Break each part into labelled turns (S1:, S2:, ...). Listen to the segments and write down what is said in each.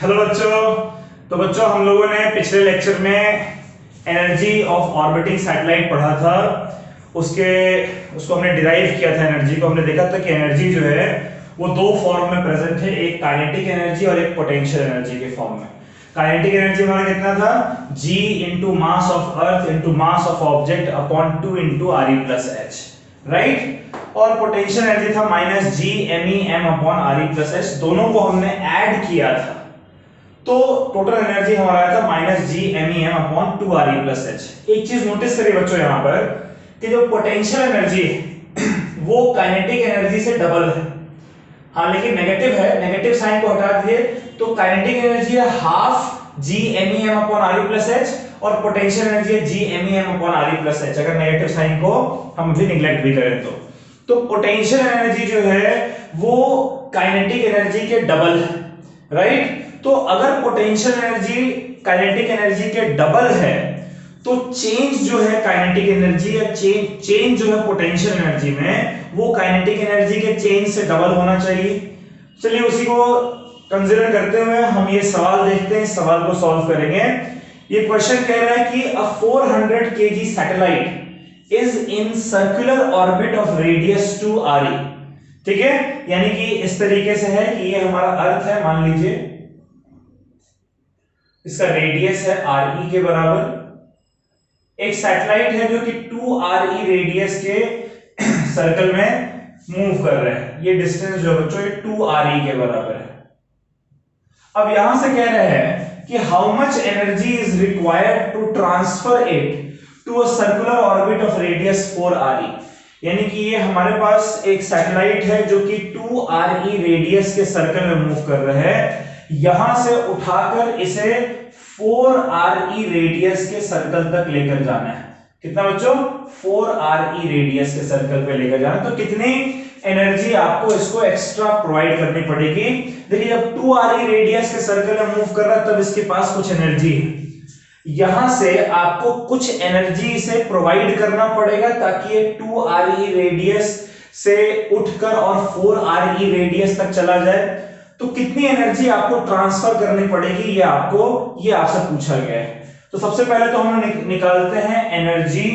S1: Hello बच्चों। तो बच्चों हम लोगों ने पिछले लेक्चर में एनर्जी ऑफ ऑर्बिटिंग सैटेलाइट पढ़ा था। उसको हमने डिराइव किया था। एनर्जी को हमने देखा था कि एनर्जी जो है वो दो फॉर्म में प्रेजेंट है, एक काइनेटिक एनर्जी और एक पोटेंशियल एनर्जी के फॉर्म में। काइनेटिक एनर्जी हमारा कितना था, g into mass of Earth into mass of object upon 2 into R E plus H, right. और पोटेंशियल एनर्जी था minus G M E M upon R E plus H. दोनों को हमने add किया था तो टोटल एनर्जी हमारा आया था minus G M E M upon 2 R E plus H. एक चीज नोटिस करिए बच्चों यहाँ पर कि जो पोटेंशियल एनर्जी है वो काइनेटिक एनर्जी से डबल है। हाँ, लेकिन नेगेटिव है, नेगेटिव साइन को हटा दिए तो काइनेटिक एनर्जी है half G M E M upon R E plus H और पोटेंशियल एनर्जी है G M E M upon R E plus H. अगर नेगेटिव साइन को हम भी निग्लेक्ट भी करें तो पोटेंशियल एनर्जी जो है वो काइनेटिक एनर्जी के डबल है, राइट। तो अगर पोटेंशियल एनर्जी काइनेटिक एनर्जी के डबल है तो चेंज जो है काइनेटिक एनर्जी या चेंज जो है पोटेंशियल एनर्जी में वो काइनेटिक एनर्जी के चेंज से डबल होना चाहिए। चलिए उसी को कंसीडर करते हुए हम ये सवाल देखते हैं, इस सवाल को सॉल्व करेंगे। ये क्वेश्चन कह रहा है कि अ 400 kg satellite is in circular orbit of radius 2 re। ठीक है, यानी कि इस तरीके से है कि ये हमारा अर्थ है, मान लीजिए इसका रेडियस है आर ई के बराबर। एक सैटेलाइट है जो कि 2 re रेडियस के सर्कल में मूव कर रहा है। ये डिस्टेंस जो बच्चों ये 2 re के बराबर है। अब यहां से कह रहे हैं कि how much energy is required to transfer it to a circular orbit of radius 4 re। यानी कि ये हमारे पास एक सैटेलाइट है जो कि 2 re रेडियस के सर्कल में मूव कर रहा है। यहां से उठाकर इसे 4 re रेडियस के सर्कल तक लेकर जाना है। कितना बच्चों, 4 re रेडियस के सर्कल पे लेकर जाना। तो कितनी एनर्जी आपको इसको एक्स्ट्रा प्रोवाइड करनी पड़ेगी। देखिए जब 2 re रेडियस के सर्कल में मूव कर रहा है तब इसके पास कुछ एनर्जी है। यहां से आपको कुछ एनर्जी इसे प्रोवाइड करना पड़ेगा ताकि ये 2 re रेडियस से उठकर और 4 re रेडियस तक चला जाए। तो कितनी एनर्जी आपको ट्रांसफर करनी पड़ेगी ये आपसे पूछा गया है। तो सबसे पहले तो हम निकालते हैं energy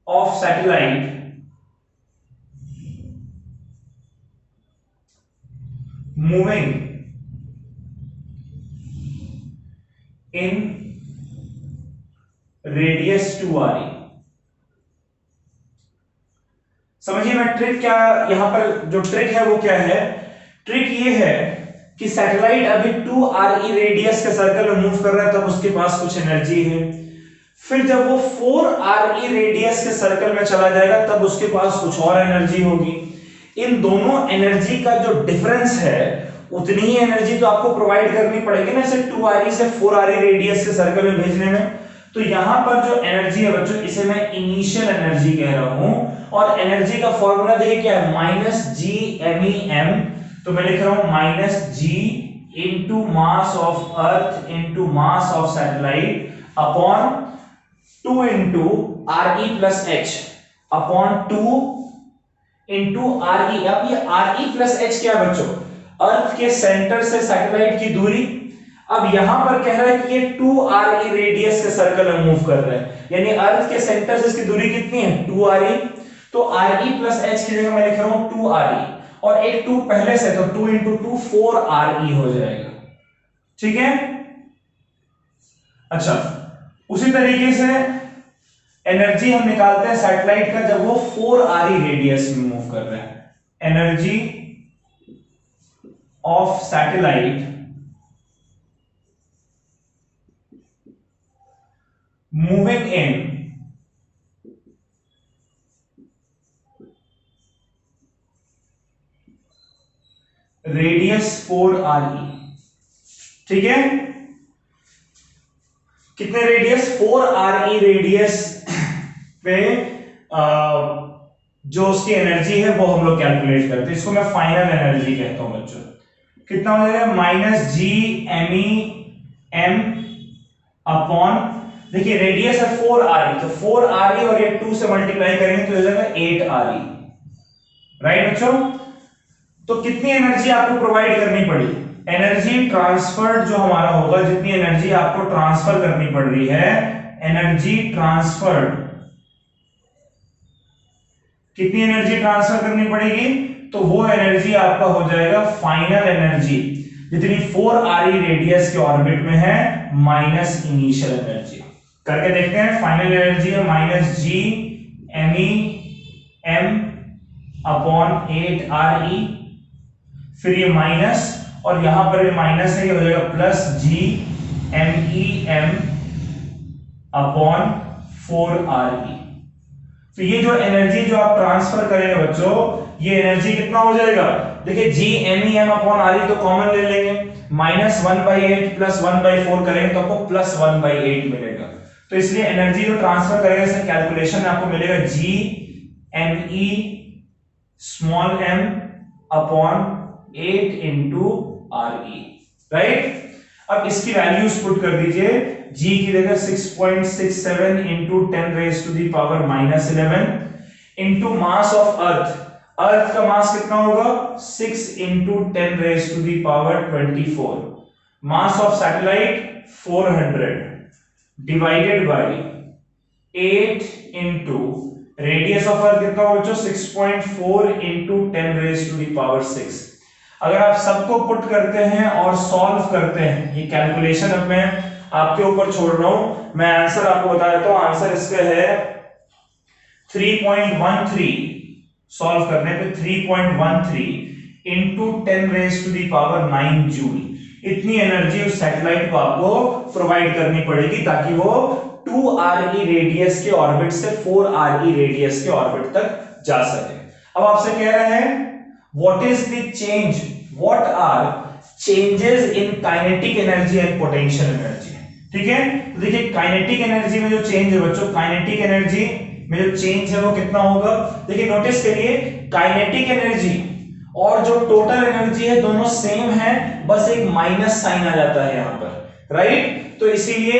S1: of satellite moving in radius 2 re। समझिए मैं ट्रिक क्या, यहां पर जो ट्रिक है वो क्या है। ट्रिक ये है कि सैटेलाइट अभी 2 re रेडियस के सर्कल में मूव कर रहा है तब उसके पास कुछ एनर्जी है। फिर जब वो 4 re रेडियस के सर्कल में चला जाएगा तब उसके पास कुछ और एनर्जी होगी। इन दोनों एनर्जी का जो डिफरेंस है उतनी ही एनर्जी तो आपको प्रोवाइड करनी पड़ेगी ना इसे 2 re से 4 re रेडियस के सर्कल में भेजने में। तो यहां पर जो एनर्जी है बच्चों इसे मैं इनिशियल एनर्जी कह रहा हूं और एनर्जी का फॉर्मूला देखिए क्या है, minus G M E M. तो मैं लिख रहा हूं minus G into mass of Earth into mass of satellite upon 2 into R E plus H upon 2 into R E. अब ये आर ई प्लस एच क्या है बच्चों, अर्थ के सेंटर से सैटेलाइट की दूरी। अब यहां पर कह रहा है कि ये 2 re रेडियस के सर्कल में मूव कर रहा है, यानी अर्थ के सेंटर से इसकी दूरी कितनी है 2 re। तो re प्लस h की जगह मैं लिख रहा हूं 2 re और एक 2 पहले से, तो 2 इंटू 2 4 re हो जाएगा। ठीक है, अच्छा उसी तरीके से एनर्जी हम निकालते हैं सैटेलाइट का जब वो 4 re रेडियस में मूव कर रहा है। Energy of satellite moving in radius 4 re। ठीक है, कितने रेडियस 4 re रेडियस पे जो उसकी एनर्जी है वो हम लोग कैलकुलेट करते हैं। इसको मैं फाइनल एनर्जी कहता हूं बच्चों। कितना हो जाएगा, minus G M E M upon, देखिए रेडियस है 4 re, तो 4 re और ये 2 से मल्टीप्लाई करेंगे तो हो जाएगा 8 re, राइट बच्चों। तो कितनी एनर्जी आपको प्रोवाइड करनी पड़ी, एनर्जी ट्रांसफर्ड जो हमारा होगा, जितनी एनर्जी आपको ट्रांसफर करनी पड़ रही है, एनर्जी ट्रांसफर्ड, कितनी एनर्जी ट्रांसफर करनी पड़ेगी, तो वो एनर्जी आपका हो जाएगा फाइनल एनर्जी, जितनी 4re रेडियस के ऑर्बिट में है माइनस इनिशियल एनर्जी। करके देखते हैं, फाइनल एनर्जी है माइनस जी MEM अपॉन 8re, फिर ये माइनस और यहां पर ये माइनस है, ये हो जाएगा प्लस जी MEM अपॉन 4re। तो ये जो एनर्जी जो आप ट्रांसफर करेंगे बच्चों, ये एनर्जी कितना हो जाएगा, देखिए जी MEM अपॉन RE तो कॉमन ले लेंगे, माइनस 1/8 प्लस 1/4 करेंगे तो आपको प्लस 1/8 मिलेगा। तो इसलिए एनर्जी जो ट्रांसफर करेंगे इससे कैलकुलेशन में आपको मिलेगा जी ME small m upon 8 into RE, right. अब इसकी वैल्यूज पुट कर दीजिए, g की जगह 6.67 into 10 raise to the power minus 11 into mass of earth, earth का मास कितना होगा 6 into 10 raise to the power 24, mass of satellite 400 divided by 8 into radius of अर्थ कितना होगा बच्चों 6.4 into 10 raise to the power 6। अगर आप सबको पुट करते हैं और सॉल्व करते हैं, ये कैलकुलेशन अब मैं आपके ऊपर छोड़ रहा हूं, मैं आंसर आपको बता देता हूं। आंसर इसका है 3.13, सॉल्व करने पे 3.13 into 10 raise to the power 9 joule, इतनी एनर्जी उस सैटेलाइट को आपको प्रोवाइड करनी पड़ेगी ताकि वो 2re रेडियस के ऑर्बिट से 4re रेडियस के ऑर्बिट तक जा सके। अब आपसे कह रहे हैं what is the change, what are changes in kinetic energy and potential energy, ठीक है। तो देखिए काइनेटिक एनर्जी में जो चेंज है बच्चों, काइनेटिक एनर्जी में जो चेंज है वो कितना होगा, देखिए नोटिस करिए काइनेटिक एनर्जी और जो टोटल एनर्जी है दोनों सेम है, बस एक माइनस साइन आ जाता है यहां पर, राइट। तो इसीलिए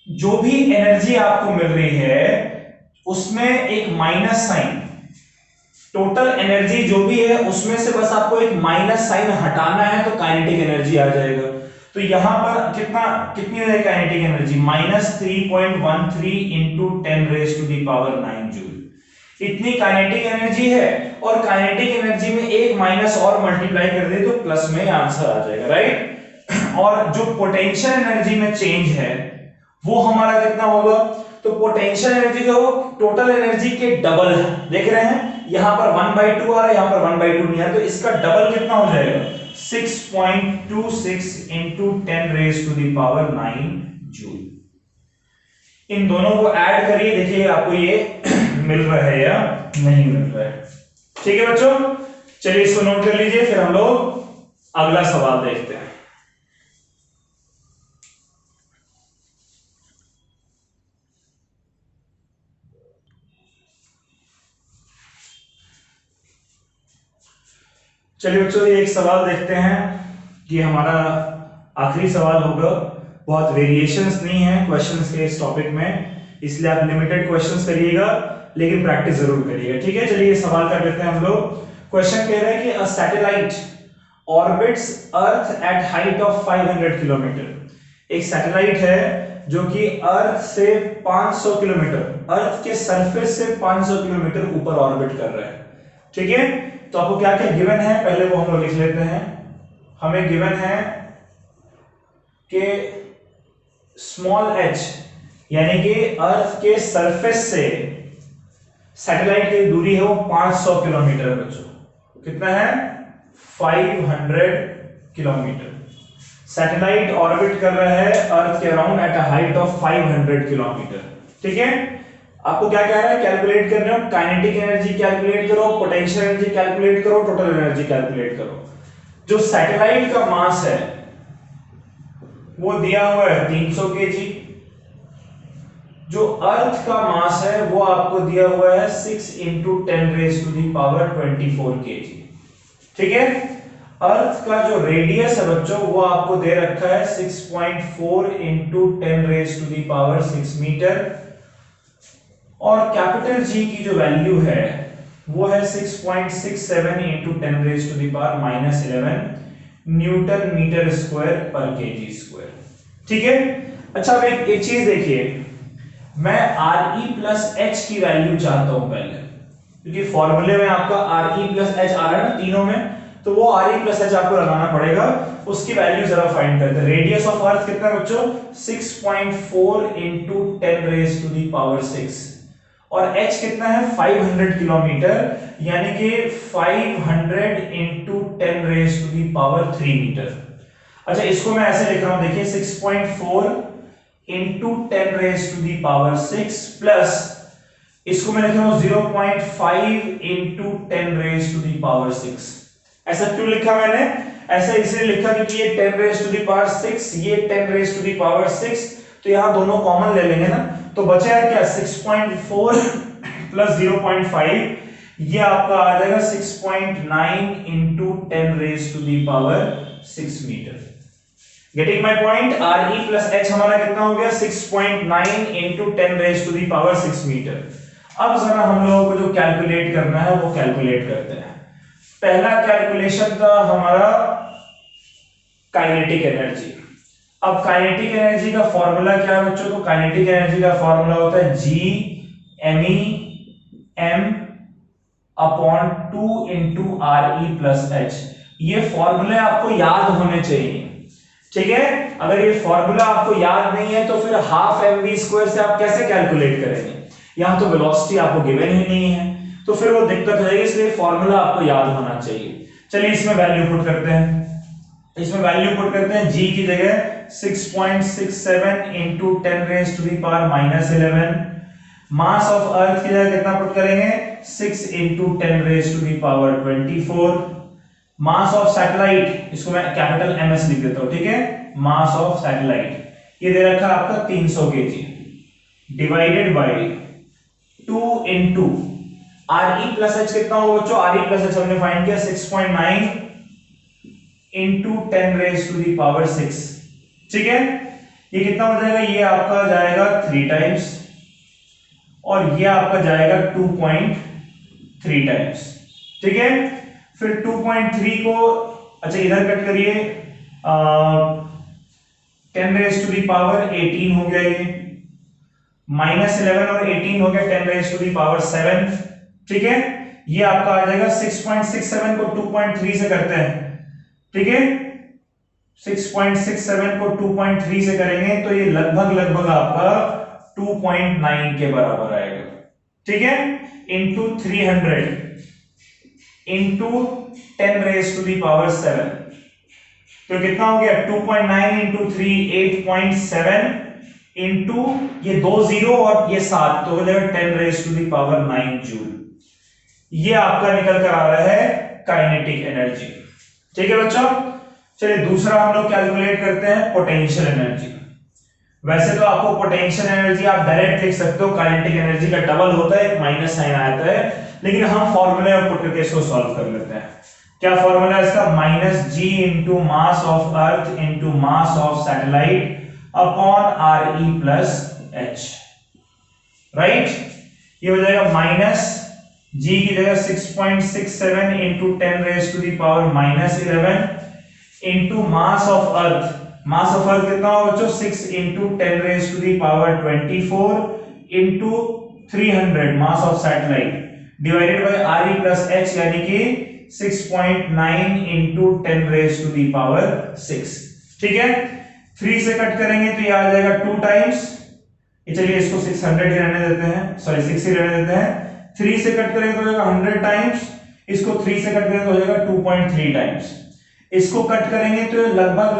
S1: जो भी एनर्जी आपको मिल रही है उसमें एक माइनस साइन, टोटल एनर्जी जो भी है उसमें से बस आपको एक माइनस साइन हटाना है तो काइनेटिक एनर्जी आ जाएगा। तो यहां पर कितनी है kinetic energy, minus 3.13 into 10 raise to the power 9 joule, इतनी काइनेटिक एनर्जी है। और काइनेटिक एनर्जी में एक माइनस और मल्टीप्लाई कर दे तो प्लस में आंसर आ जाएगा, राइट। और जो पोटेंशियल एनर्जी में चेंज है वो हमारा कितना होगा, तो पोटेंशियल एनर्जी जो टोटल एनर्जी के डबल है, देख रहे हैं यहां पर 1/2 आ रहा है, यहां पर 1/2 नहीं आ रहा, तो इसका डबल कितना हो जाएगा 6.26 into 10 raise to the power 9 joule. इन दोनों को ऐड करिए, देखिए आपको ये मिल रहा है या नहीं मिल रहा है, ठीक है बच्चों। चलिए इसको नोट कर लीजिए, फिर हम लोग अगला सवाल देखते हैं। चलिए बच्चों एक सवाल देखते हैं, ये हमारा आखिरी सवाल होगा, बहुत वेरिएशंस नहीं है क्वेश्चंस के इस टॉपिक में, इसलिए आप लिमिटेड क्वेश्चंस करिएगा लेकिन प्रैक्टिस जरूर करिएगा, ठीक है। चलिए ये सवाल कर लेते हैं हम लोग। क्वेश्चन कह रहा है कि a satellite orbits earth at height of 500 kilometre. एक सैटेलाइट है जो कि अर्थ से 500 किलोमीटर, अर्थ के सरफेस से 500 किलोमीटर ऊपर ऑर्बिट कर रहा है, ठीक है। तो आपको क्या क्या गिवन है पहले वो हम लोग लिख लेते हैं। हमें गिवन है कि स्मॉल h यानी कि अर्थ के सरफेस से सैटेलाइट की दूरी है वो 500 किलोमीटर बच्चों, कितना है 500 किलोमीटर। सैटेलाइट ऑर्बिट कर रहा है अर्थ के around at a height of 500 kilometre, ठीक है। आपको क्या कह रहा है, कैलकुलेट कर रहे हो, काइनेटिक एनर्जी कैलकुलेट करो, पोटेंशियल एनर्जी कैलकुलेट करो, टोटल एनर्जी कैलकुलेट करो। जो सैटेलाइट का मास है वो दिया हुआ है 300 केजी, जो अर्थ का मास है वो आपको दिया हुआ है 6 into 10 raise to the power 24 KG, ठीक है। अर्थ का जो रेडियस है बच्चों वो आपको दे रखा है 6.4 into 10 raise to the power 6 metre, और कैपिटल जी की जो वैल्यू है वो है 6.67 into 10 raise to the power minus 11 newton metre square पर केजी स्क्वायर। ठीक है। अच्छा अब एक चीज देखिए, मैं Re प्लस एच की वैल्यू चाहता हूं पहले, क्योंकि फॉर्मूले में आपका Re प्लस एच आ रहा है ना तीनों में, तो वो Re प्लस एच आपको लगाना पड़ेगा। उसकी वैल्यू जरा फाइंड करते हैं। रेडियस ऑफ अर्थ कितना है बच्चों? 6.4 into 10 raise to the power 6, और h कितना है? 500 किलोमीटर, यानी कि 500 into 10 raise to the power 3 metre. अच्छा इसको मैं ऐसे लिख रहा हूं, देखिए 6.4 into 10 raise to the power 6 plus इसको मैं लिख रहा हूं 0.5 into 10 raise to the power 6। ऐसा क्यों लिखा मैंने? ऐसा इसलिए लिखा क्योंकि ये 10 रेज टू दी पावर 6, ये 10 रेज टू दी पावर 6, तो यहां दोनों कॉमन ले लेंगे ना, तो बचेगा क्या? 6.4 प्लस 0.5, ये आपका आ जाएगा 6.9 into 10 raise to the power 6 metre. Getting my point? Re plus H हमारा कितना हो गया? 6.9 into 10 raise to the power 6 metre. अब जरा हम लोगों को जो कैलकुलेट करना है वो कैलकुलेट करते हैं। पहला कैलकुलेशन था हमारा काइनेटिक एनर्जी। अब काइनेटिक एनर्जी का फॉर्मूला क्या है बच्चों? तो काइनेटिक एनर्जी का फॉर्मूला होता है G m upon 2 into Re plus H. ये फॉर्मूले आपको याद होने चाहिए, ठीक है? अगर ये फॉर्मूला आपको याद नहीं है तो फिर हाफ mv स्क्वायर से आप कैसे कैलकुलेट करेंगे? यहां तो वेलोसिटी आपको गिवन ही नहीं है, तो फिर वो दिक्कत हो जाएगी, इसलिए फॉर्मूला आपको याद होना चाहिए। चलिए इसमें वैल्यू पुट करते हैं। इसमें वैल्यू पुट करते हैं। G की जगह 6.67 into 10 raise to the power minus 11। Mass of Earth की जगह कितना पुट करेंगे? 6 into 10 raise to the power 24। Mass of satellite, इसको मैं कैपिटल MS लिख देता हूं, ठीक है? मास ऑफ सैटेलाइट ये दे रखा है आपका 300 kg, divided by 2 into Re plus H कितना होगा बच्चों? Re प्लस एच हमने फाइंड किया 6.9 into 10 raise to the power 6, ठीक है? ये कितना हो जाएगा? ये आपका जाएगा 3 टाइम्स और ये आपका जाएगा 2.3 टाइम्स, ठीक है? फिर 2.3 को अच्छा इधर कट करिए, 10 रेज टू दी पावर 18 हो गया, ये माइनस 11 और 18 हो गया 10 रेज टू दी पावर 7, ठीक है? ये आपका आ जाएगा 6.67 को 2.3 से करते हैं, ठीक है? 6.67 को 2.3 से करेंगे तो ये लगभग आपका 2.9 के बराबर आएगा, ठीक है? Into 300 into 10 raise to the power 7, तो कितना हो गया? 2.9 इंटू 3 8.7 इंटू ये 2 जीरो और ये 7, तो हो जाएगा 10 raise to the power 9 joule. ये आपका निकल कर आ रहा है काइनेटिक एनर्जी, ठीक है बच्चों? चलिए दूसरा हम लोग कैलकुलेट करते हैं पोटेंशियल एनर्जी। वैसे तो आपको पोटेंशियल एनर्जी आप डायरेक्ट लिख सकते हो, काइनेटिक एनर्जी का डबल होता है, एक माइनस साइन आता है, लेकिन हम फॉर्मूले में पुट करके इसको सॉल्व कर लेते हैं। क्या फॉर्मूला है इसका? Minus G into mass of Earth into mass of satellite upon Re plus H, right? ये हो जाएगा माइनस जी की जगह 6.67 into 10 raise to the power minus 11 into mass of Earth. Mass of अर्थ कितना होगा बच्चों? 6 into 10 raise to the power 24 into 300 mass of satellite divided by Re plus H, यानी कि 6.9 into 10 raise to the power 6, ठीक है? 3 से cut करेंगे तो ये आ जाएगा 2 टाइम्स, ये चलिए इसको 600 ही रहने देते हैं, सॉरी 6 ही रहने देते हैं। 3 से कट करेंगे तो हो जाएगा 100 टाइम्स, इसको 3 से कट करेंगे तो हो जाएगा 2.3 टाइम्स, इसको कट करेंगे तो लगभग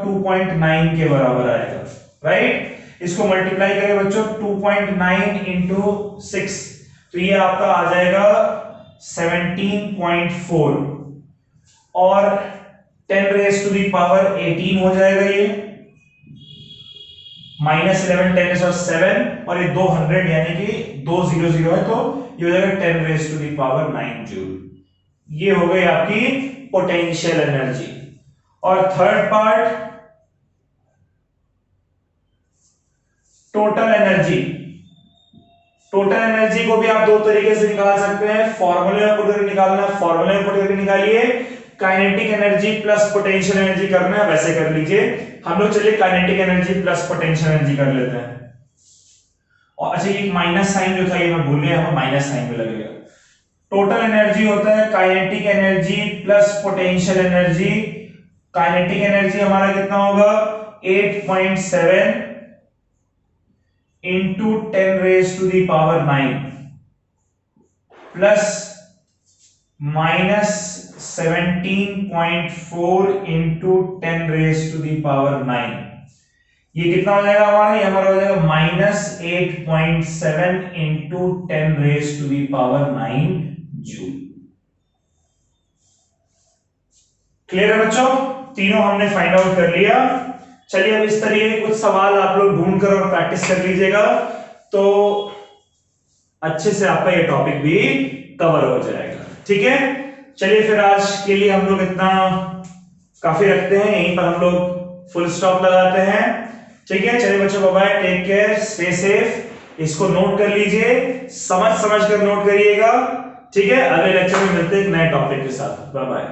S1: 2.9 के बराबर आएगा, राइट? इसको मल्टीप्लाई करें बच्चों 2.9 इंटू 6, तो ये आपका आ जाएगा 17.4 और 10 रेज टू दी पावर 18 हो जाएगा, ये माइनस 11 10 और 7 और ये 200 यानी कि 200 है, तो ये हो जाएगा 10 raise to the power 9 joule. ये हो गई आपकी पोटेंशियल एनर्जी। और third part total energy. Total energy को भी आप दो तरीके से निकाल सकते हैं, फॉर्मूले में पुट करके निकालना है, फॉर्मूले में पुट करके निकालिए, kinetic energy plus potential energy करना है वैसे कर लीजिए। हम लोग चलिए kinetic energy plus potential energy कर लेते हैं। और अच्छा ये माइनस साइन जो था ये मैं भूल गया, यहाँ माइनस साइन में लगेगा। टोटल एनर्जी होता है kinetic energy plus potential energy. Kinetic energy हमारा कितना होगा 8.7 into 10 raise to the power 9 plus minus 17.4 into 10 raise to the power 9। ये कितना हो जाएगा हमारा, ये हमारा हो जाएगा minus 8.7 into 10 raise to the power 9 joule. Clear है बच्चों, तीनों हमने फाइंड आउट कर लिया। चलिए अब इस तरीके के कुछ सवाल आप लोग ढूंढ कर और प्रैक्टिस कर लीजिएगा, तो अच्छे से आपका ये टॉपिक भी कवर हो जाएगा। ठीक है, चलिए फिर आज के लिए हम लोग इतना काफी रखते हैं, यहीं पर हम लोग फुल स्टॉप लगाते हैं। ठीक है, चलिए बच्चों, bye bye, take care, stay safe. इसको नोट कर लीजिए, समझ कर नोट करिएगा। ठीक है, अगले लेक्चर में मिलते हैं एक नए टॉपिक के साथ। Bye bye.